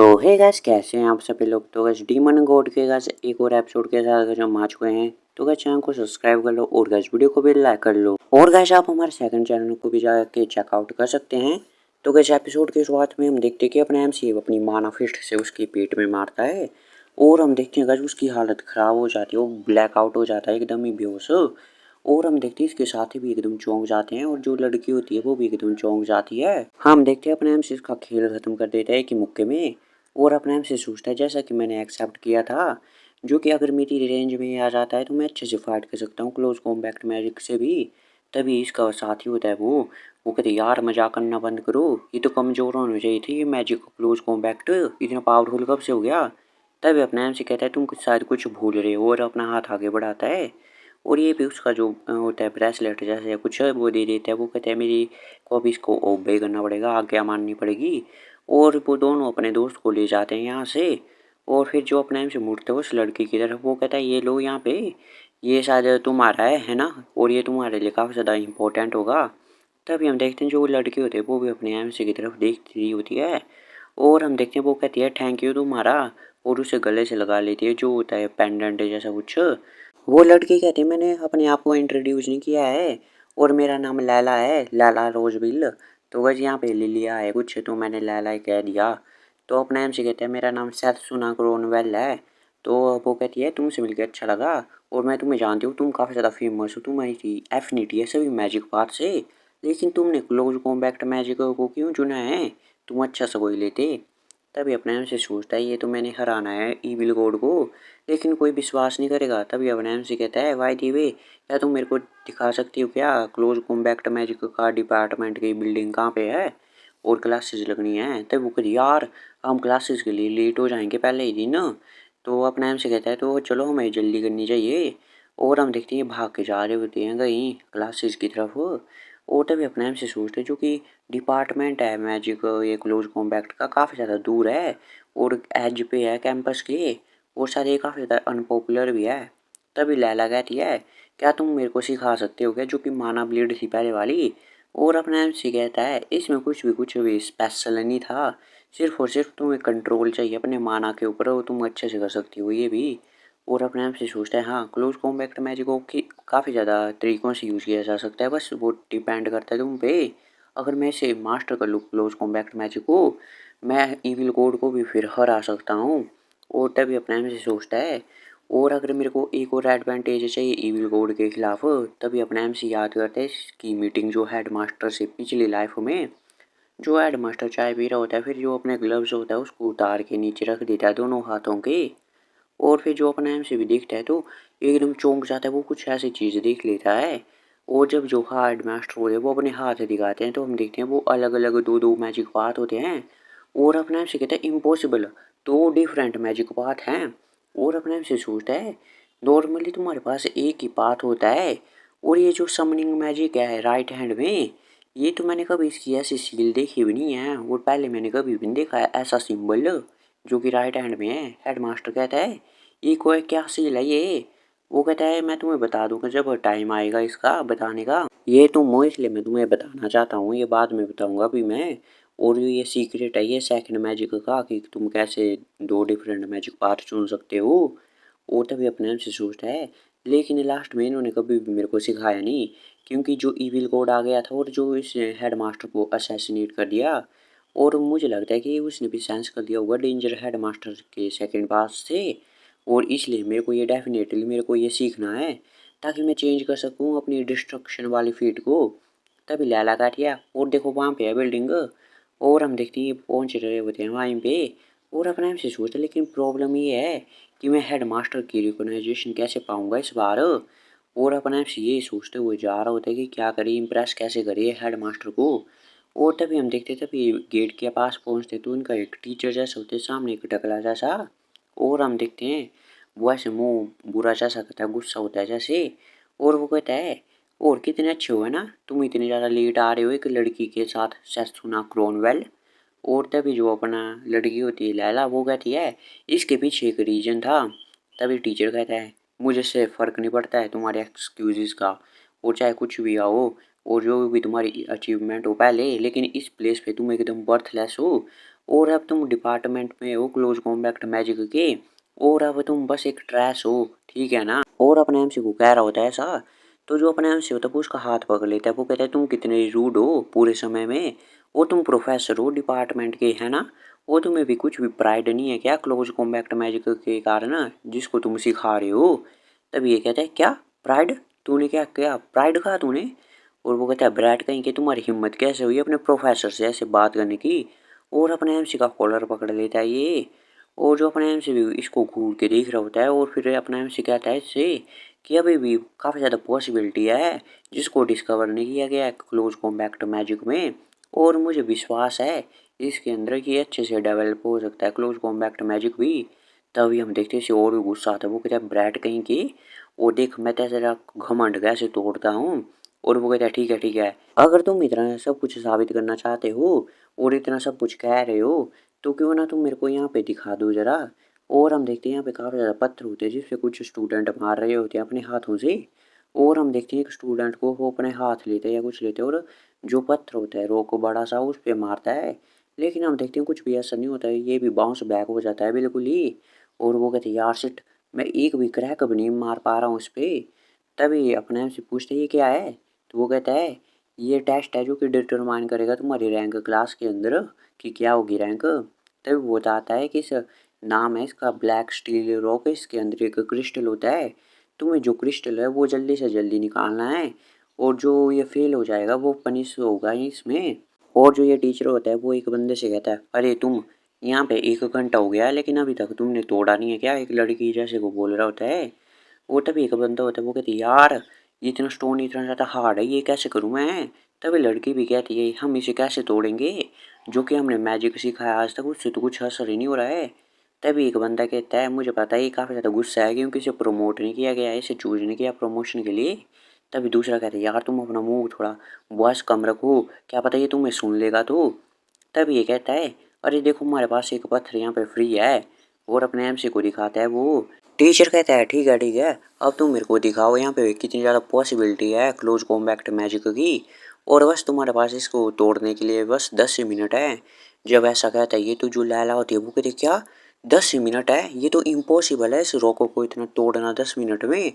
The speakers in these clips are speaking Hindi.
तो हे गाइस, कैसे हैं आप सभी लोग। तो गाइस डीमन गॉड के गाइस एक और एपिसोड के साथ गाइस हम आ चुके हैं। तो गाइस चैनल को सब्सक्राइब कर लो और गाइस वीडियो को भी लाइक कर लो। और गाइस आप हमारे सेकंड चैनल को भी जाके चेकआउट कर सकते हैं। तो गाइस एपिसोड के शुरुआत में हम देखते हैं कि अपने एमसी अपनी माना फिस्ट से उसके पेट में मारता है और हम देखते हैं गाइस उसकी हालत खराब हो जाती है, वो ब्लैक आउट हो जाता है, एकदम ही बेहोश। और हम देखते हैं इसके साथी भी एकदम चौंक जाते हैं और जो लड़की होती है वो भी एकदम चौंक जाती है। हम देखते हैं अपने एमसी का खेल खत्म कर देता है कि मुक्के में। और अपने आप से सोचता है जैसा कि मैंने एक्सेप्ट किया था, जो कि अगर मेरी रेंज में आ जाता है तो मैं अच्छे से फाइट कर सकता हूँ क्लोज कॉम्बैट मैजिक से भी। तभी इसका साथी होता है वो कहते यार मजाक करना बंद करो, ये तो कमज़ोर होना चाहिए थी, ये मैजिक क्लोज कॉम्बैक्ट इतना पावरफुल कब से हो गया। तभी अपने आप से कहता है तुम शायद कुछ भूल रहे हो और अपना हाथ आगे बढ़ाता है। और ये भी उसका जो होता है ब्रेसलेट जैसे कुछ है वो दे देता है। वो कहता है मेरी को अभी इसको ओबे करना पड़ेगा, आज्ञा माननी पड़ेगी। और वो दोनों अपने दोस्त को ले जाते हैं यहाँ से। और फिर जो अपने से मुड़ते हैं उस लड़की की तरफ, वो कहता है ये लो यहाँ पे, ये शायद तुम्हारा है ना, और ये तुम्हारे लिए काफ़ी ज़्यादा इम्पोर्टेंट होगा। तभी हम देखते हैं जो लड़की होती है वो भी अपने एमसी की तरफ देखती रही होती है। और हम देखते हैं वो कहती है थैंक यू तुम्हारा, और उसे गले से लगा लेती है जो होता है पेंडेंट जैसा कुछ। वो लड़की कहती है मैंने अपने आप को इंट्रोड्यूस नहीं किया है और मेरा नाम लैला है, लैला रोजविल। तो बस यहाँ पे लिलिया है कुछ, तो मैंने लैला ही कह दिया। तो अपना एमसी कहते हैं मेरा नाम सेथ सुना क्रोनवेल है। तो वो कहती है तुमसे मिलकर अच्छा लगा और मैं तुम्हें जानती हूँ, तुम काफ़ी ज़्यादा फेमस हो, तुम्हारी एफिनिटी है सभी मैजिक पार्ट से, लेकिन तुमने क्लोज कॉम्बैक्ट मैजिक को क्यों चुना है, तुम अच्छा सा कोई लेते। तभी अपने एम से सोचता है ये तो मैंने हराना है ईविल गॉड को, लेकिन कोई विश्वास नहीं करेगा। तभी अपने एम से कहता है वाई दी वे, क्या तुम मेरे को दिखा सकती हो क्या क्लोज कॉम्बैक्ट मैजिक का डिपार्टमेंट की बिल्डिंग कहाँ पे है और क्लासेस लगनी है। तब वो कहती यार हम क्लासेस के लिए लेट हो जाएंगे पहले ही दिन। तो अपने एम से कहता है तो चलो हमें जल्दी करनी चाहिए। और हम देखते हैं भाग के जा रहे होते हैं कहीं क्लासेस की तरफ। और तभी अपने एम से सोचते हैं जो कि डिपार्टमेंट है मैजिक ये क्लोज कॉम्बैक्ट का काफ़ी ज़्यादा दूर है और एज पे है कैंपस के, और शायद ये काफ़ी ज़्यादा अनपॉपुलर भी है। तभी लैला कहती है क्या तुम मेरे को सिखा सकते हो क्या, जो कि माना ब्लेड थी पहले वाली। और अपना एमसी कहता है इसमें कुछ भी स्पेशल नहीं था, सिर्फ और सिर्फ तुम्हें कंट्रोल चाहिए अपने माना के ऊपर और तुम अच्छे से कर सकती हो ये भी। और अपने एमसी सोचता है हाँ क्लोज कॉम्बैक्ट मैजिक को काफ़ी ज़्यादा तरीक़ों से यूज़ किया जा सकता है, बस वो डिपेंड करता है तुम पे। अगर मैं इसे मास्टर कर लूँ क्लोज कॉम्बैक्ट मैजिक को, मैं ईविल कोड को भी फिर हरा सकता हूँ। और तभी अपने में से सोचता है और अगर मेरे को एक और एडवांटेज चाहिए ईविल कोड के खिलाफ, तभी अपने एम से याद करते हैं इसकी मीटिंग जो हेड मास्टर से पिछली लाइफ में। जो हेड मास्टर चाय पी रहा होता है फिर जो अपने ग्लव्स होता है उसको उतार के नीचे रख देता है दोनों हाथों के। और फिर जो अपना एम से भी देखता है तो एकदम चौंक जाता है, वो कुछ ऐसी चीज़ देख लेता है। और जब जो हेड मास्टर होते हैं वो अपने हाथ दिखाते हैं तो हम देखते हैं वो अलग अलग दो दो मैजिक पाथ होते हैं। और अपने आप से कहता है इम्पॉसिबल, दो डिफरेंट मैजिक पाथ हैं। और अपने आप से सोचता है नॉर्मली तुम्हारे पास एक ही पाथ होता है, और ये जो समनिंग मैजिक है राइट हैंड में, ये तो मैंने कभी इसकी ऐसी सील देखी भी नहीं है और पहले मैंने कभी भी नहीं देखा है ऐसा सिंबल जो कि राइट हैंड में है। हेड मास्टर कहता है ये कोई क्या सील है ये। वो कहता है मैं तुम्हें बता दूंगा जब टाइम आएगा इसका बताने का, ये तुम हो इसलिए मैं तुम्हें बताना चाहता हूँ, ये बाद में बताऊंगा अभी मैं। और जो ये सीक्रेट है ये सेकंड मैजिक का कि तुम कैसे दो डिफरेंट मैजिक पाथ चुन सकते हो। और तभी अपने आप से सोचता है लेकिन लास्ट में इन्होंने कभी भी मेरे को सिखाया नहीं, क्योंकि जो ईविल कोड आ गया था और जो इस हेड मास्टर को असैसिनेट कर दिया। और मुझे लगता है कि उसने भी सेंस कर दिया होगा डेंजर हेड मास्टर के सेकंड पास से, और इसलिए मेरे को ये डेफिनेटली मेरे को ये सीखना है ताकि मैं चेंज कर सकूँ अपनी डिस्ट्रक्शन वाली फीट को। तभी लैला काटिया और देखो वहाँ पे है बिल्डिंग। और हम देखते हैं पहुँच रहे होते हैं वहीं पे। और अपने आप से सोचते लेकिन प्रॉब्लम ये है कि मैं हेड मास्टर की रिकॉग्नाइजेशन कैसे पाऊंगा इस बार। और अपने आप से ये सोचते हुए जा रहा होता है कि क्या करें, इम्प्रेस कैसे करिए हेड मास्टर को। और तभी हम देखते तभी गेट के पास पहुंचते तो उनका एक टीचर जैसा होते सामने एक टकला जैसा। और हम देखते हैं वो ऐसे मुंह बुरा जैसा करता है, गुस्सा होता है जैसे। और वो कहता है और कितने अच्छे हो है ना, तुम इतने ज़्यादा लेट आ रहे हो एक लड़की के साथ सेस्टूना क्रोनवेल। और तभी जो अपना लड़की होती है लैला वो कहती है इसके पीछे एक रीजन था। तभी टीचर कहता है मुझे इससे फ़र्क नहीं पड़ता है तुम्हारे एक्सक्यूज़ेस का, और चाहे कुछ भी आओ और जो भी तुम्हारी अचीवमेंट हो पहले, लेकिन इस प्लेस पे तुम एकदम बर्थलेस हो और अब तुम डिपार्टमेंट में हो क्लोज कॉम्बैक्ट मैजिक के, और अब तुम बस एक ट्रैश हो, ठीक है ना। और अपने एमसी को कह रहा होता है ऐसा, तो जो अपने एमसी होता है वो उसका हाथ पकड़ लेता है। वो कहता है तुम कितने रूड हो पूरे समय में, वो तुम प्रोफेसर हो डिपार्टमेंट के, है ना। वो तुम्हें भी कुछ भी प्राइड नहीं है क्या क्लोज कॉम्बैक्ट मैजिक के कारण जिसको तुम सिखा रहे हो। तब ये कहता है क्या प्राइड, तूने क्या क्या प्राइड कहा तूने। और वो कहता है ब्रैड कहीं कि तुम्हारी हिम्मत कैसे हुई अपने प्रोफेसर से ऐसे बात करने की। और अपने एमसी का कॉलर पकड़ लेता है ये। और जो अपना एमसी भी इसको घूर के देख रहा होता है, और फिर अपना एमसी कहता है इससे कि अभी भी काफ़ी ज़्यादा पॉसिबिलिटी है जिसको डिस्कवर नहीं किया गया है क्लोज कॉम्बैक्ट मैजिक में। और मुझे विश्वास है इसके अंदर कि अच्छे से डेवलप हो सकता है क्लोज कॉम्बैक्ट मैजिक भी। तभी हम देखते हैं इसे और भी गुस्सा आता है। वो कहता है ब्रैड कहीं की, वो देख मैं तेरा घमंड कैसे तोड़ता हूँ। और वो कहता है ठीक है, अगर तुम इतना सब कुछ साबित करना चाहते हो और इतना सब कुछ कह रहे हो, तो क्यों ना तुम मेरे को यहाँ पे दिखा दो ज़रा। और हम देखते हैं यहाँ पे काफ़ी ज़्यादा पत्थर होते हैं जिससे कुछ स्टूडेंट मार रहे होते हैं अपने हाथों से। और हम देखते हैं एक स्टूडेंट को वो अपने हाथ लेते हैं या कुछ लेते हैं, और जो पत्थर होता है रॉक को बड़ा सा उस पर मारता है। लेकिन हम देखते हैं कुछ भी ऐसा नहीं होता है, ये भी बाउंस बैक हो जाता है बिल्कुल ही। और वो कहते हैं यार शिट, मैं एक भी क्रैक भी नहीं मार पा रहा हूँ इस पर। तभी अपने आप से पूछते ये क्या है। तो वो कहता है ये टेस्ट है जो कि डिटरमाइन करेगा तुम्हारी रैंक क्लास के अंदर कि क्या होगी रैंक। तभी वो बताता है कि इस नाम है इसका ब्लैक स्टील रॉक, इसके अंदर एक क्रिस्टल होता है। तुम्हें जो क्रिस्टल है वो जल्दी से जल्दी निकालना है, और जो ये फेल हो जाएगा वो पनिश होगा इसमें। और जो ये टीचर होता है वो एक बंदे से कहता है अरे तुम यहाँ पे 1 घंटा हो गया लेकिन अभी तक तुमने तोड़ा नहीं है क्या, एक लड़की जैसे को बोल रहा होता है। वो तभी एक बंदा होता है वो कहती है यार ये इतना स्टोन इतना ज़्यादा हार्ड है, ये कैसे करूँ मैं। तभी लड़की भी कहती है हम इसे कैसे तोड़ेंगे, जो कि हमने मैजिक सीखा है आज तक उससे तो कुछ असर ही नहीं हो रहा है। तभी एक बंदा कहता है मुझे पता है ये काफ़ी ज़्यादा गुस्सा है क्योंकि इसे प्रमोट नहीं किया गया है, इसे चूज नहीं किया प्रमोशन के लिए। तभी दूसरा कहता है यार तुम अपना मुंह थोड़ा वॉइस कम रखो, क्या पता ये तुम्हें सुन लेगा तो। तभी ये कहता है अरे देखो हमारे पास एक पत्थर यहाँ पे फ्री है, और अपने एमसी को दिखाता है वो। टीचर कहता है ठीक है, अब तुम मेरे को दिखाओ यहाँ पे कितनी ज़्यादा पॉसिबिलिटी है क्लोज कॉम्बैक्ट मैजिक की, और बस तुम्हारे पास इसको तोड़ने के लिए बस 10 मिनट है। जब ऐसा कहता है ये तो जो लैला होती है वो कहती है क्या 10 मिनट है, ये तो इम्पॉसिबल है इस रॉक को इतना तोड़ना 10 मिनट में।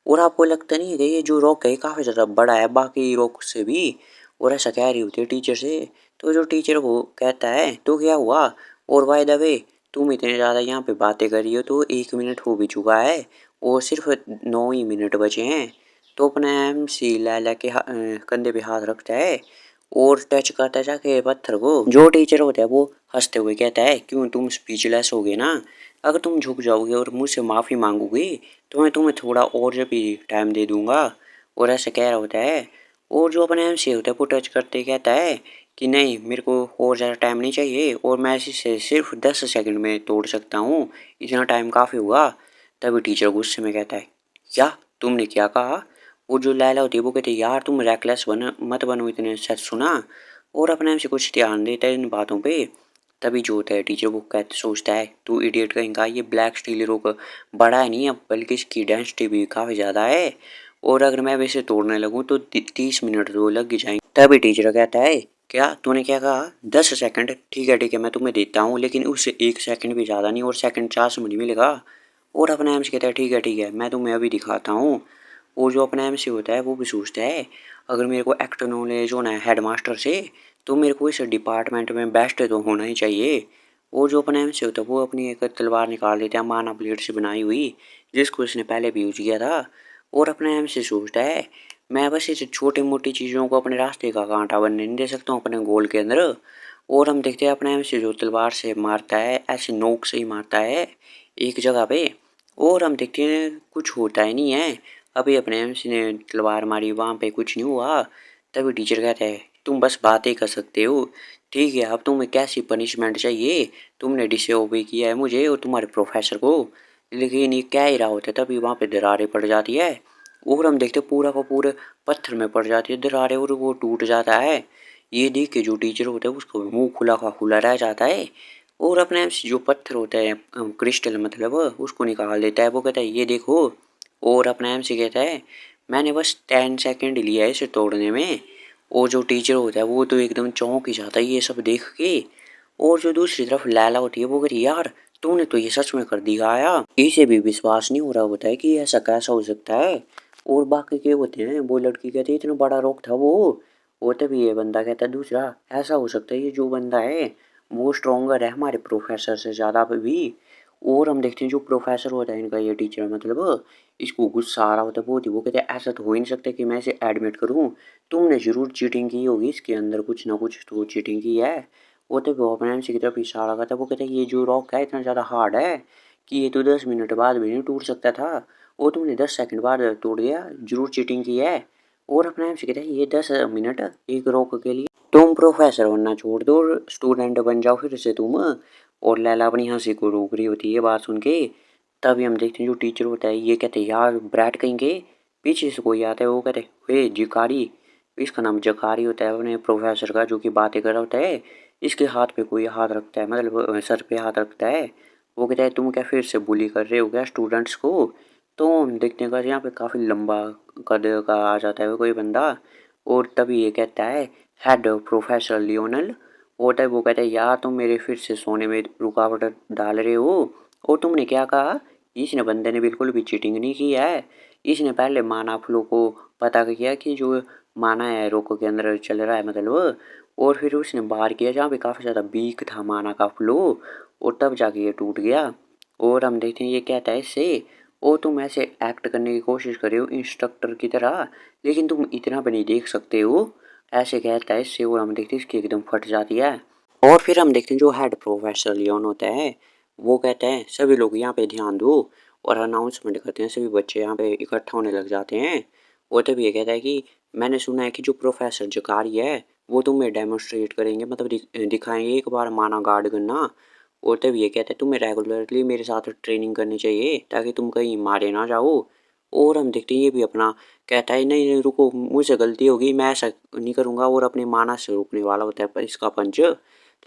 और आपको लगता नहीं है कि ये जो रॉक है काफ़ी ज़्यादा बड़ा है बाकी रॉक से भी। और ऐसा कह रही होती है टीचर से। तो जो टीचर को कहता है तो क्या हुआ, और बाय द वे तुम इतने ज़्यादा यहाँ पे बातें कर रही हो तो 1 मिनट हो भी चुका है और सिर्फ 9 ही मिनट बचे हैं। तो अपना एम सी लैला के कंधे पे हाथ रखता है और टच करता है जाके पत्थर को। जो टीचर होता है वो हंसते हुए कहता है क्यों तुम स्पीचलेस हो गए ना, अगर तुम झुक जाओगे और मुझसे माफ़ी मांगोगे तो मैं तुम्हें थोड़ा और भी टाइम दे दूंगा। और ऐसे कह रहा होता है। और जो अपने एम सी होता है वो टच करते कहता है कि नहीं मेरे को और ज़्यादा टाइम नहीं चाहिए और मैं इसे सिर्फ 10 सेकंड में तोड़ सकता हूँ, इतना टाइम काफ़ी हुआ। तभी टीचर गुस्से में कहता है क्या तुमने क्या कहा। वो जो लैला होती है वो कहती है यार तुम रेकलेस मत बनो इतने, सच सुना। और अपने आप से कुछ ध्यान देता है इन बातों पे। तभी जो होता है टीचर वो कहते सोचता है तू इडियट कहीं का, ये ब्लैक स्टील रोक बड़ा है नहीं अब बल्कि इसकी डेंसिटी भी काफ़ी ज़्यादा है, और अगर मैं वैसे तोड़ने लगूँ तो 30 मिनट तो लग ही जाएंगे। तभी टीचर कहता है क्या तूने क्या कहा 10 सेकंड, ठीक है मैं तुम्हें देता हूँ लेकिन उससे 1 सेकंड भी ज़्यादा नहीं, और सेकंड 4 से मुझे मिलेगा। और अपना एम से कहता है ठीक है मैं तुम्हें अभी दिखाता हूँ। और जो अपना एम से होता है वो भी सोचता है अगर मेरे को एक्टर नॉलेज होना है हेड मास्टर से तो मेरे को इस डिपार्टमेंट में बेस्ट तो होना ही चाहिए। और जो अपना एम से होता है वो अपनी एक तलवार निकाल देता है माना ब्लेड से बनाई हुई, जिसको इसने पहले भी यूज किया था। और अपना एम से सोचता है मैं बस इस छोटी मोटी चीज़ों को अपने रास्ते का कांटा बनने नहीं दे सकता हूँ अपने गोल के अंदर। और हम देखते हैं अपने एम से जो तलवार से मारता है ऐसे नोक से ही मारता है एक जगह पे। और हम देखते हैं कुछ होता ही नहीं है, अभी अपने एमसी ने तलवार मारी वहाँ पे कुछ नहीं हुआ। तभी टीचर कहता है तुम बस बातें कर सकते हो, ठीक है अब तुम्हें कैसी पनिशमेंट चाहिए, तुमने डिसओबे किया है मुझे और तुम्हारे प्रोफेसर को। लेकिन ये कह ही रहा होता है तभी वहाँ पे दरारें पड़ जाती है, और हम देखते पूरा का पूरा पत्थर में पड़ जाती है दरारें और वो टूट जाता है। ये देख के जो टीचर होता है उसका मुंह खुला का खुला रह जाता है। और अपने जो पत्थर होता है क्रिस्टल मतलब उसको निकाल देता है। वो कहता है ये देखो। और अपना एम से कहता है मैंने बस 10 सेकंड लिया है इसे तोड़ने में। और जो टीचर होता है वो तो एकदम चौंक ही जाता है ये सब देख के। और जो दूसरी तरफ लैला होती है वो कहती है यार तूने तो ये सच में कर दिखाया। इसे भी विश्वास नहीं हो रहा होता है कि ऐसा कैसा हो सकता है। और बाकी के होते हैं वो लड़की कहती है इतना बड़ा रोग था वो तभी ये बंदा कहता है दूसरा ऐसा हो सकता है ये जो बंदा है वो स्ट्रोंगर है हमारे प्रोफेसर से ज़्यादा भी। और हम देखते हैं जो प्रोफेसर होता है इनका ये टीचर मतलब इसको गुस्सा आ रहा होता है बहुत ही। वो कहते हैं ऐसा तो हो ही नहीं सकता कि मैं इसे एडमिट करूँ, तुमने ज़रूर चीटिंग की होगी इसके अंदर कुछ ना कुछ तो चीटिंग की है। वो तो वो अपने एमसी की तरफ इशारा करता है। वो कहता है ये जो रॉक है इतना ज़्यादा हार्ड है कि ये तो 10 मिनट बाद भी नहीं टूट सकता था, वो तुमने 10 सेकंड बाद तोड़ दिया, जरूर चीटिंग की है। और अपने एमसी कहता है ये 10 मिनट एक रॉक के लिए, तुम प्रोफेसर बनना छोड़ दो स्टूडेंट बन जाओ फिर से तुम। और लैला अपनी हंसी को रोक रही होती है बात सुन के। तभी हम देखते हैं जो टीचर होता है ये कहते हैं यार ब्रैट कहीं के। पीछे से कोई आता है वो कहते वे जिकारी, इसका नाम जकारी होता है अपने प्रोफेसर का जो कि बातें कर रहा होता है। इसके हाथ पे कोई हाथ रखता है मतलब सर पे हाथ रखता है। वो कहता है तुम क्या फिर से बुली कर रहे हो क्या स्टूडेंट्स को। तो हम देखते हैं कि यहाँ पे काफ़ी लंबा कद का आ जाता है कोई बंदा। और तभी ये कहता है हेड प्रोफेसर लियोनल। और तब वो कहता है यार तुम मेरे फिर से सोने में रुकावट डाल रहे हो। और तुमने क्या कहा, इसने बंदे ने बिल्कुल भी चीटिंग नहीं की है। इसने पहले माना फ्लो को पता किया कि जो माना है रोको के अंदर चल रहा है मतलब। और फिर उसने बाहर किया जहाँ पे काफ़ी ज़्यादा वीक था माना का फ्लो। और तब जाके ये टूट गया। और हम देखते हैं ये कहता है इससे ओ तुम ऐसे एक्ट करने की कोशिश कर रहे हो इंस्ट्रक्टर की तरह, लेकिन तुम इतना भी नहीं देख सकते हो, ऐसे कहता है इससे। और हम देखते हैं इसकी एकदम फट जाती है। और फिर हम देखते हैं जो हेड प्रोफेसर लियोन होता है वो कहता है सभी लोग यहाँ पे ध्यान दो। और अनाउंसमेंट करते हैं सभी बच्चे यहाँ पे इकट्ठा होने लग जाते हैं। और तब ये कहता है कि मैंने सुना है कि जो प्रोफेसर जकारी है वो तुम्हें डेमोन्स्ट्रेट करेंगे मतलब दिखाएंगे एक बार माना गार्ड करना। और तब ये कहता है तुम्हें रेगुलरली मेरे साथ ट्रेनिंग करनी चाहिए ताकि तुम कहीं मारे ना जाओ। और हम देखते हैं ये भी अपना कहता है नहीं नहीं रुको मुझसे गलती होगी मैं ऐसा नहीं करूँगा। और अपने माना से रोकने वाला होता है पर इसका पंच।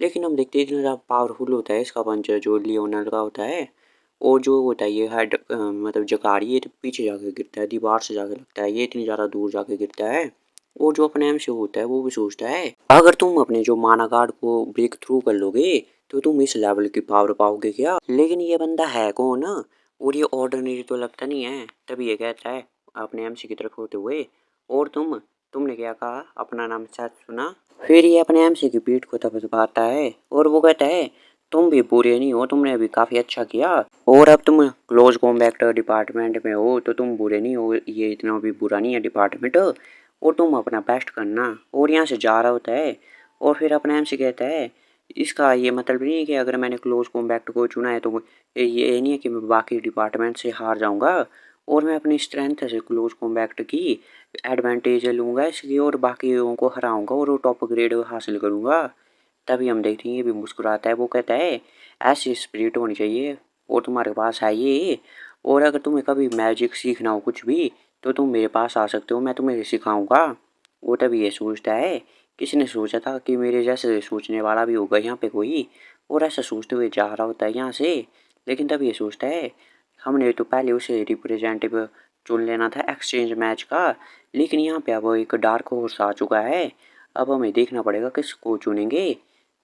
लेकिन हम देखते हैं इतना ज़्यादा पावरफुल होता है इसका पंच जो लियोनल का होता है। और जो होता है ये हेड मतलब जकारी ये तो पीछे जाके गिरता है दीवार से जाके लगता है ये इतनी ज़्यादा दूर जाके गिरता है। और जो अपने एम से होता है वो भी सोचता है अगर तुम अपने जो माना गार्ड को ब्रेक थ्रू कर लोगे तो तुम इस लेवल की पावर पाओगे क्या। लेकिन ये बंदा है कौन, और ये ऑर्डिनरी तो लगता नहीं है। तभी ये कहता है अपने एमसी की तरफ होते हुए और तुमने क्या कहा अपना नाम शायद सुना। फिर ये अपने एमसी की पीठ को थपथपाता है और वो कहता है तुम भी बुरे नहीं हो, तुमने अभी काफ़ी अच्छा किया। और अब तुम क्लोज कॉम्बैक्ट डिपार्टमेंट में हो तो तुम बुरे नहीं हो, ये इतना भी बुरा नहीं है डिपार्टमेंट। और तुम अपना बेस्ट करना। और यहाँ से जा रहा होता है। और फिर अपना एमसी कहता है इसका ये मतलब नहीं है कि अगर मैंने क्लोज कॉम्बैक्ट को चुना है तो ये नहीं है कि मैं बाकी डिपार्टमेंट से हार जाऊंगा। और मैं अपनी स्ट्रेंथ से क्लोज कॉम्बैक्ट की एडवांटेज लूँगा इसकी और बाकियों को हराऊंगा और वो टॉप ग्रेड हासिल करूँगा। तभी हम देखते हैं ये भी मुस्कुराता है। वो कहता है ऐसी स्पिरिट होनी चाहिए और तुम्हारे पास है ये। और अगर तुम्हें कभी मैजिक सीखना हो कुछ भी तो तुम मेरे पास आ सकते हो, मैं तुम्हें सिखाऊंगा। वो तभी ये सोचता है किसी ने सोचा था कि मेरे जैसे सोचने वाला भी होगा यहाँ पे कोई। और ऐसा सोचते हुए जा रहा होता है यहाँ से। लेकिन तब ये सोचता है हमने तो पहले उसे रिप्रेजेंटेटिव चुन लेना था एक्सचेंज मैच का, लेकिन यहाँ पे अब एक डार्क हॉर्स आ चुका है, अब हमें देखना पड़ेगा किसको चुनेंगे।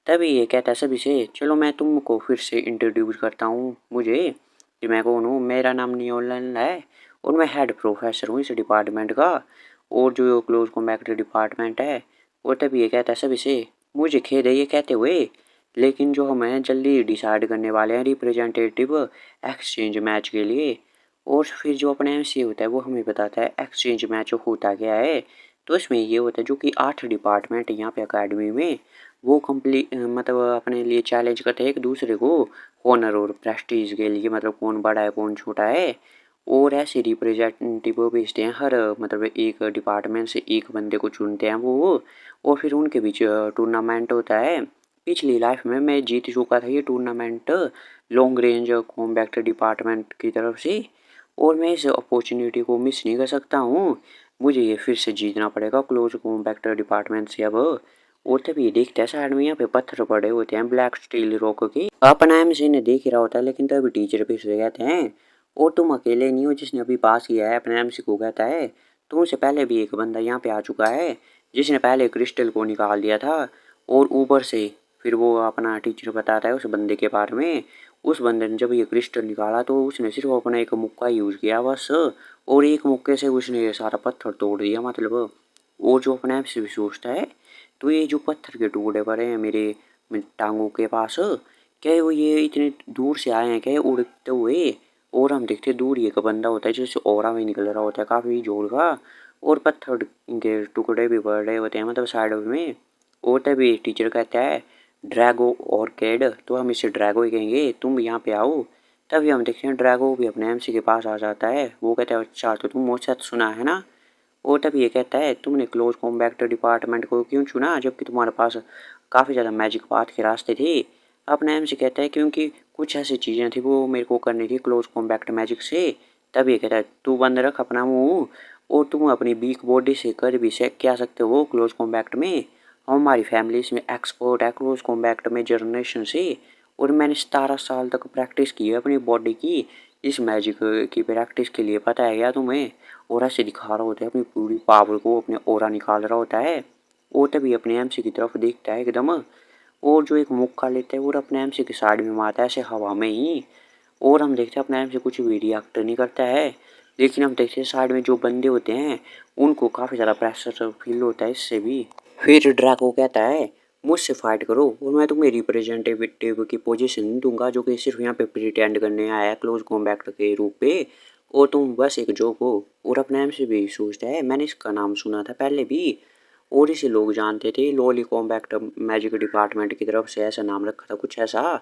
तभी ये कहता है सभी से चलो मैं तुमको फिर से इंट्रोड्यूस करता हूँ मुझे कि मैं कौन हूँ। मेरा नाम नियोलन है और मैं हेड प्रोफेसर हूँ इस डिपार्टमेंट का और जो क्लोज कॉम्बैक्ट डिपार्टमेंट है। और तभी ये कहता है सभी से मुझे खेद है ये कहते हुए, लेकिन जो हम हैं जल्दी डिसाइड करने वाले हैं रिप्रेजेंटेटिव एक्सचेंज मैच के लिए। और फिर जो अपने एमसी होता है वो हमें बताता है एक्सचेंज मैच होता क्या है। तो इसमें ये होता है जो कि 8 डिपार्टमेंट यहाँ पे अकेडमी में वो कंप्लीट मतलब अपने लिए चैलेंज करते हैं एक दूसरे को ऑनर और प्रेस्टीज के लिए, मतलब कौन बड़ा है कौन छोटा है। और ऐसे रिप्रेजेंटेटिव भेजते हैं हर मतलब एक डिपार्टमेंट से एक बंदे को चुनते हैं वो। और फिर उनके बीच टूर्नामेंट होता है। पिछली लाइफ में मैं जीत चुका था ये tournament long range combat department की तरफ से। और मैं इस अपॉर्चुनिटी को मिस नहीं कर सकता हूँ, मुझे ये फिर से जीतना पड़ेगा क्लोज कॉम्बैक्ट डिपार्टमेंट से अब। और तभी देखते हैं साइड में यहाँ पे पत्थर पड़े होते हैं ब्लैक स्टील रॉक के, अपना एमसी ने देख ही रहा होता है। लेकिन तभी टीचर भी से कहते हैं और तुम अकेले नहीं हो जिसने अभी पास किया है। अपने एमसी को कहता है तुमसे पहले भी एक बंदा यहाँ पे आ चुका है जिसने पहले क्रिस्टल को निकाल दिया था और ऊपर से फिर वो अपना टीचर बताता है उस बंदे के बारे में। उस बंदे ने जब ये क्रिस्टल निकाला तो उसने सिर्फ अपना एक मुक्का यूज़ किया बस, और एक मुक्के से उसने ये सारा पत्थर तोड़ दिया मतलब। वो जो अपने आप से भी सोचता है, तो ये जो पत्थर के टुकड़े पड़े हैं मेरे टांगों के पास, क्या वो ये इतने दूर से आए हैं क्या उड़ते हुए? और हम देखते हैं दूर एक बंदा होता है जैसे ऑरा में निकल रहा होता है काफ़ी जोर का, और पत्थर के टुकड़े भी पड़ रहे होते हैं मतलब साइड में। और तभी टीचर कहता है ड्रैगो और कैड, तो हम इसे ड्रैगो ही कहेंगे, तुम यहाँ पे आओ। तभी हम देखते हैं ड्रैगो भी अपने एमसी के पास आ जाता है। वो कहता है अच्छा तो तुम मुझसे सुना है ना। और तब ये कहता है तुमने क्लोज कॉम्बैट डिपार्टमेंट को क्यों चुना जबकि तुम्हारे पास काफ़ी ज़्यादा मैजिक पाथ के रास्ते थे। अपना एमसी कहता है क्योंकि कुछ ऐसी चीज़ें थी वो मेरे को करनी थी क्लोज कॉम्बैट मैजिक से। तब ये कहता है तू बंद रख अपना मुंह, और तुम अपनी वीक बॉडी से कर भी क्या सकते हो क्लोज कॉम्बैट में। हमारी फैमिली इसमें एक्सपर्ट है क्लोज कॉम्बैट में जनरेशन से, और मैंने 17 साल तक प्रैक्टिस की है अपनी बॉडी की इस मैजिक की प्रैक्टिस के लिए, पता है क्या तुम्हें। और ऐसे दिखा रहा होता है अपनी पूरी पावर को, अपने ओरा निकाल रहा होता है। वो तभी अपने एमसी की तरफ देखता है एकदम, और जो एक मुक्का लेता है और अपने एमसी की साइड में मारता है ऐसे हवा में ही। और हम देखते हैं अपने एमसी कुछ भी रिएक्ट नहीं करता है। लेकिन हम देखते हैं साइड में जो बंदे होते हैं उनको काफ़ी ज़्यादा प्रेशर फील होता है इससे भी। फिर ड्रैको कहता है मुझसे फाइट करो और मैं तुम्हें रिप्रेजेंटेटिव की पोजीशन दूंगा जो कि सिर्फ यहाँ पे प्रिटेंड करने आया है क्लोज कॉम्बैट के रूप पे, और तुम बस एक जोक हो। और अपने एम से भी सोचता है मैंने इसका नाम सुना था पहले भी, और इसे लोग जानते थे लॉली कॉम्बैक्ट मैजिक डिपार्टमेंट की तरफ से ऐसा नाम रखा था कुछ ऐसा।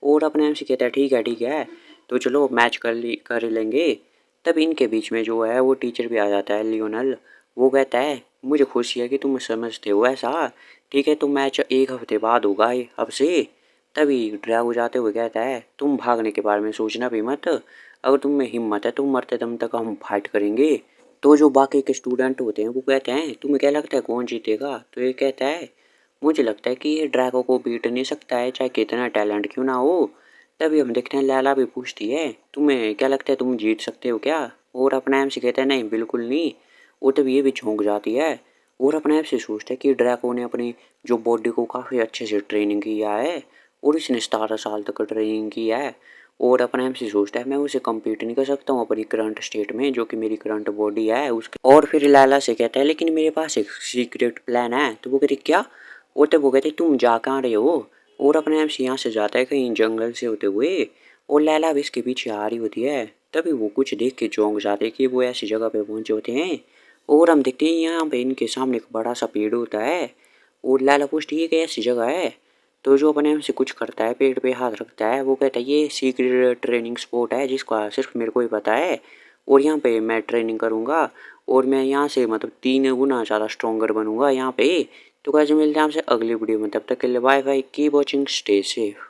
और अपने एम से कहता है ठीक है तो चलो मैच कर लेंगे। तब इनके बीच में जो है वो टीचर भी आ जाता है लियोनल। वो कहता है मुझे खुशी है कि तुम समझते हो ऐसा, ठीक है तो मैच एक हफ्ते बाद होगा अब से। तभी ड्रैगो जाते हुए कहता है तुम भागने के बारे में सोचना भी मत, अगर तुम में हिम्मत है तुम मरते दम तक हम फाइट करेंगे। तो जो बाकी के स्टूडेंट होते हैं वो कहते हैं तुम्हें क्या लगता है कौन जीतेगा। तो ये कहता है मुझे लगता है कि ये ड्रैगो को बीट नहीं सकता है चाहे कितना टैलेंट क्यों ना हो। तभी हम देखते हैं लैला भी पूछती है तुम्हें क्या लगता है तुम जीत सकते हो क्या। और अपना एम से कहता है नहीं बिल्कुल नहीं। वो तभी ये भी झोंक जाती है, और अपने आप से सोचता है कि ड्रैगो ने अपनी जो बॉडी को काफ़ी अच्छे से ट्रेनिंग किया है, और इसने 17 साल तक ट्रेनिंग किया है। और अपने आप से सोचता है मैं उसे कम्पीट नहीं कर सकता हूँ अपनी करंट स्टेट में जो कि मेरी करंट बॉडी है उसके। और फिर लैला से कहता है लेकिन मेरे पास एक सीक्रेट प्लान है। तो वो कहती क्या। वो तो वो कहती तुम जा कहाँ रहे हो। और अपने आप से यहाँ से जाता है कहीं जंगल से होते हुए, और लैला भी इसके पीछे आ रही होती है। तभी वो कुछ देख के चौंक जाते हैं कि वो ऐसी जगह पे पहुंचे होते हैं। और हम देखते हैं यहाँ पे इनके सामने एक बड़ा सा पेड़ होता है, और लैला पूछती है कि ऐसी जगह है। तो जो अपने से कुछ करता है पेड़ पे हाथ रखता है, वो कहता है ये सीक्रेट ट्रेनिंग स्पॉट है जिसका सिर्फ मेरे को ही पता है, और यहाँ पे मैं ट्रेनिंग करूँगा, और मैं यहाँ से मतलब 3 गुना ज़्यादा स्ट्रॉन्गर बनूंगा यहाँ पे। तो कैसे मिलते हैं आपसे अगली वीडियो में, तब तक के लिए bye bye, keep watching, stay safe.